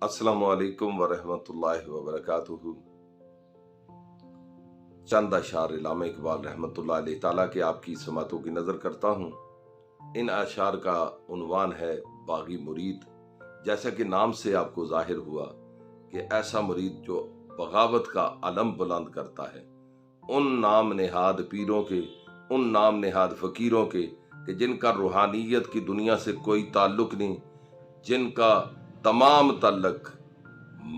अस्सलामु अलैकुम वरहमतुल्लाहि वबरकातुहू। चंद अशार इलामा इकबाल रहमतुल्लाह अलैह ताला के आपकी समातों की नज़र करता हूँ। इन अशार का उन्वान है बागी मुरीद। जैसा कि नाम से आपको जाहिर हुआ कि ऐसा मुरीद जो बगावत का अलम बुलंद करता है, उन नाम नेहाद पीरों के, उन नाम नेहाद फ़कीरों के कि जिनका रूहानियत की दुनिया से कोई ताल्लुक़ नहीं, जिनका तमाम ताल्लुक़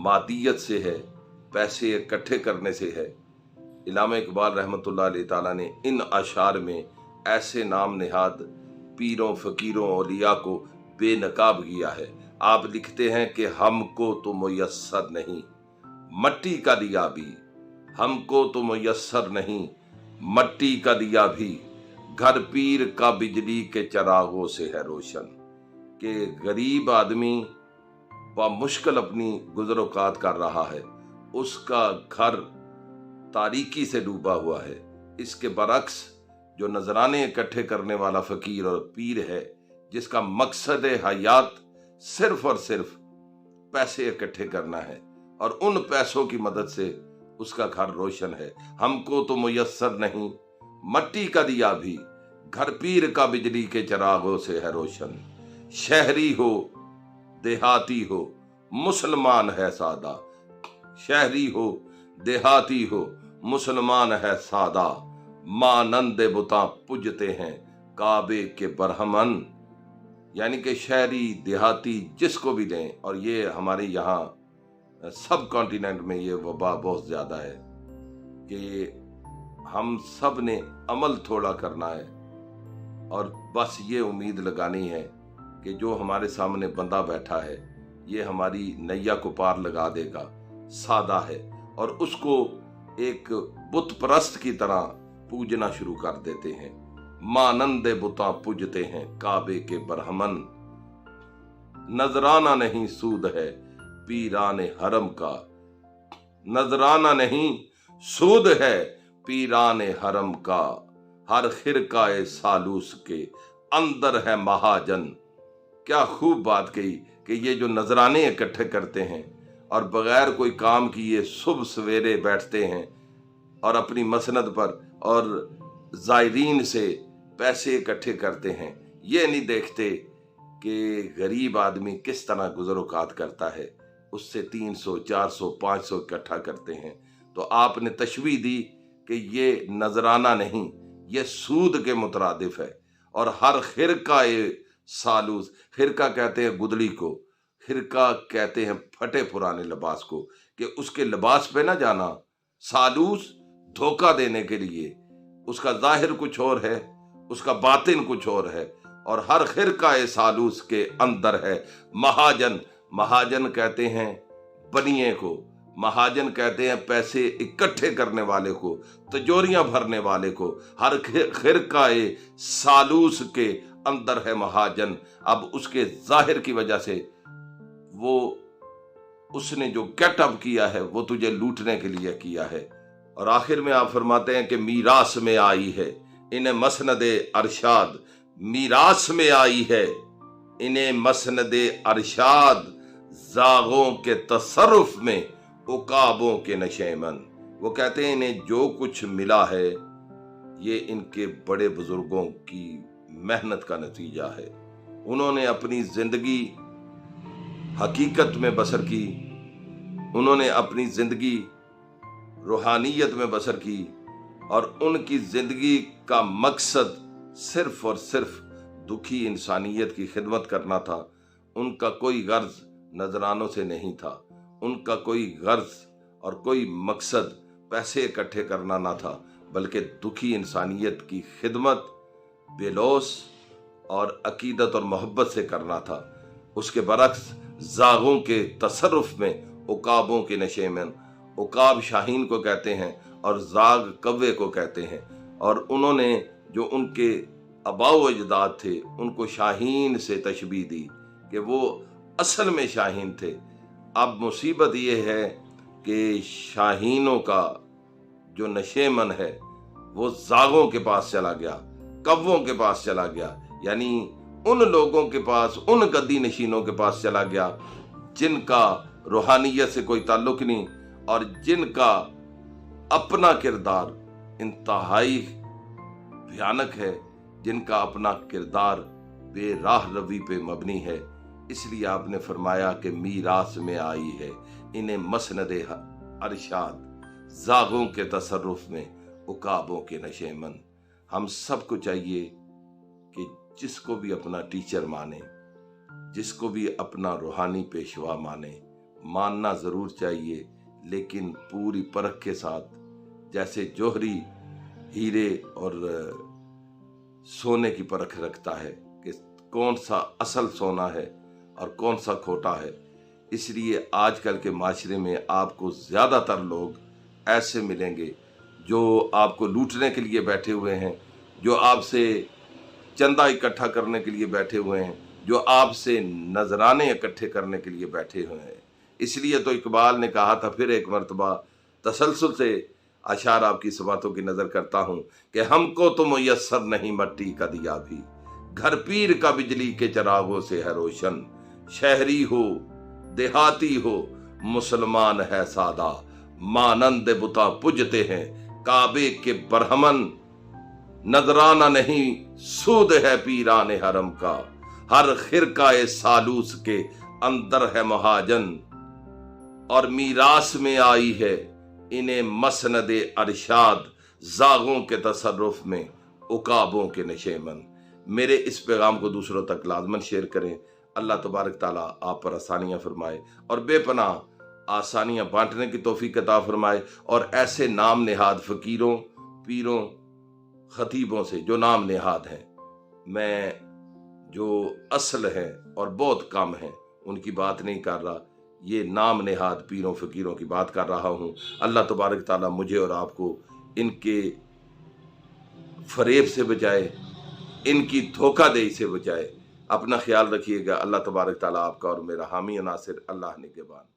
मादियत से है, पैसे इकट्ठे करने से है। इलामा इकबाल रहमतुल्लाह अलैह ताला ने इन अशार में ऐसे नाम नेहाद पीरों, फ़कीरों, औलिया को बेनकाब किया है। आप लिखते हैं कि हमको तो मुयस्सर नहीं मट्टी का दिया भी, हमको तो मुयस्सर नहीं मट्टी का दिया भी, घर पीर का बिजली के चरागों से है रोशन। कि गरीब आदमी मुश्किल अपनी गुज़र-औक़ात कर रहा है, उसका घर तारीकी से डूबा हुआ है। इसके बरक्स जो नजराने इकट्ठे करने वाला फ़कीर और पीर है, जिसका मकसद हयात सिर्फ और सिर्फ पैसे इकट्ठे करना है और उन पैसों की मदद से उसका घर रोशन है। हमको तो मुयस्सर नहीं मट्टी का दिया भी, घर पीर का बिजली के चिरागों से है रोशन। शहरी हो देहाती हो मुसलमान है सादा, शहरी हो देहाती हो मुसलमान है सादा, मानंद बुता पूजते हैं काबे के बरहमन। यानी कि शहरी देहाती जिसको भी दें, और ये हमारे यहाँ सब कॉन्टिनेंट में ये वबा बहुत ज़्यादा है कि हम सब ने अमल थोड़ा करना है और बस ये उम्मीद लगानी है कि जो हमारे सामने बंदा बैठा है ये हमारी नैया को पार लगा देगा। सादा है और उसको एक बुत परस्त की तरह पूजना शुरू कर देते हैं। मानंद बुता पूजते हैं काबे के बरहमन। नजराना नहीं सूद है पीराने हरम का, नजराना नहीं सूद है पीराने हरम का, हर खिरकाए सालूस के अंदर है महाजन। क्या खूब बात कही कि ये जो नजराने इकट्ठे करते हैं और बगैर कोई काम किए सुबह सवेरे बैठते हैं और अपनी मसनद पर और ज़ायरीन से पैसे इकट्ठे करते हैं, ये नहीं देखते कि गरीब आदमी किस तरह गुज़र-औक़ात करता है। उससे 300, 400, 500 इकट्ठा करते हैं। तो आपने तशबीह दी कि ये नजराना नहीं, ये सूद के मुतरादिफ है। और हर खिरका सालूस, खिरका कहते हैं गुदड़ी को, खिरका कहते हैं फटे पुराने लिबास को, कि उसके लिबास पे ना जाना। सालूस धोखा देने के लिए, उसका जाहिर कुछ और है, उसका बातिन कुछ और है। और हर खिरका सालूस के अंदर है महाजन। महाजन कहते हैं बनिए को, महाजन कहते हैं पैसे इकट्ठे करने वाले को, तिजोरियां भरने वाले को। हर खिरका सालूस के अंदर है महाजन। अब उसके जाहिर की वजह से वो उसने जो गेटअप किया है वो तुझे लूटने के लिए किया है। और आखिर में आप फरमाते हैं कि मीरास में आई है इन्हें मसनदे अरशाद, मीरास में आई है इन्हें मसनदे अरशाद, जागों के तसर्रुफ में उकाबों के नशेमन। वो कहते हैं इन्हें जो कुछ मिला है ये इनके बड़े बुजुर्गों की मेहनत का नतीजा है। उन्होंने अपनी जिंदगी हकीकत में बसर की, उन्होंने अपनी जिंदगी रूहानियत में बसर की और उनकी जिंदगी का मकसद सिर्फ और सिर्फ दुखी इंसानियत की खिदमत करना था। उनका कोई गर्ज नजरानों से नहीं था, उनका कोई गर्ज और कोई मकसद पैसे इकट्ठे करना ना था, बल्कि दुखी इंसानियत की खिदमत बेलौस और अकीदत और मोहब्बत से करना था। उसके बरक्स जागों के तसर्रुफ में उकाबों के नशे में, उकाब शाहीन को कहते हैं और जाग कव्वे को कहते हैं। और उन्होंने जो उनके अबाओ अजदाद थे उनको शाहीन से तशबीह दी कि वो असल में शाहीन थे। अब मुसीबत ये है कि शाहीनों का जो नशेमन है वो जागों के पास चला गया, कव्वों के पास चला गया, यानी उन लोगों के पास, उन गद्दी नशीनों के पास चला गया जिनका रूहानियत से कोई ताल्लुक नहीं और जिनका अपना किरदार इंतहाई भयानक है, जिनका अपना किरदार बेराह रवी पे मबनी है। इसलिए आपने फरमाया कि मीरास में आई है इन्हें मसनद अरशाद, जागों के तसर्रुफ में उकाबों के नशेमन। हम सबको चाहिए कि जिसको भी अपना टीचर माने, जिसको भी अपना रूहानी पेशवा माने, मानना ज़रूर चाहिए, लेकिन पूरी परख के साथ। जैसे जोहरी हीरे और सोने की परख रखता है कि कौन सा असल सोना है और कौन सा खोटा है। इसलिए आजकल के माशरे में आपको ज़्यादातर लोग ऐसे मिलेंगे जो आपको लूटने के लिए बैठे हुए हैं, जो आपसे चंदा इकट्ठा करने के लिए बैठे हुए हैं, जो आपसे नजराने इकट्ठे करने के लिए बैठे हुए हैं। इसलिए तो इकबाल ने कहा था, फिर एक मरतबा तसलसल से अशार आपकी इस बातों की नज़र करता हूँ कि हमको तो मुयस्सर नहीं मट्टी का दिया भी, घर पीर का बिजली के चरागों से है रोशन। शहरी हो देहाती हो मुसलमान है सादा, मानंद बुता पुजते हैं काबे के बरहमन। नजराना नहीं सूद है पीराने हरम का, हर खिरकाए सालूस के अंदर है महाजन। और मीरास में आई है इन्हें मसनद अरशाद, जागों के तसर्रुफ में उकाबों के नशेमन। मेरे इस पैगाम को दूसरों तक लाजमन शेयर करें। अल्लाह तबारक ताला आप पर आसानियाँ फरमाए और बेपनाह आसानियाँ बांटने की तौफीक अता फरमाए। और ऐसे नाम नेहाद फ़कीरों, पीरों, खतीबों से जो नाम नेहाद हैं, मैं जो असल हैं और बहुत कम हैं उनकी बात नहीं कर रहा, ये नाम नेहाद पीरों फ़कीरों की बात कर रहा हूँ। अल्लाह तबारक ताला मुझे और आपको इनके फरेब से बचाए, इनकी धोखाधड़ी से बचाए। अपना ख्याल रखिएगा। अल्लाह तबारक ताला आपका और मेरा हामी नासिर। अल्लाह निगहबान।